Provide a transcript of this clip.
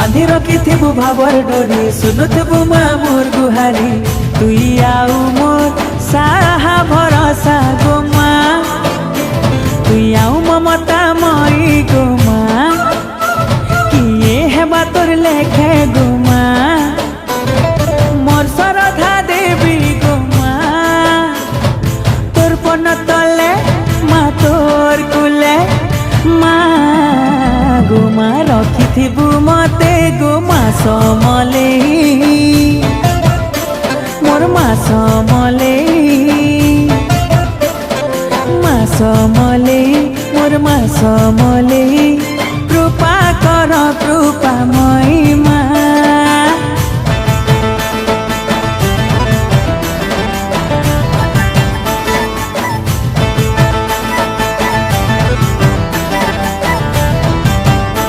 बांधी रखिथिबु भावर डोरी सुनुथिबु माँ मोर गुहारी तुई आउ मोर साहा भरोसा गो माँ तुई आउ ममता मई गो माँ किए हेबा तोर लेखे गो माँ मोर श्रद्धा देवी गो माँ तोर पन तले माँ तोर कुले माँ गो माँ रखिथिबु मते गो माँ समले मोर माँ समले माँ समले मोर माँ समले।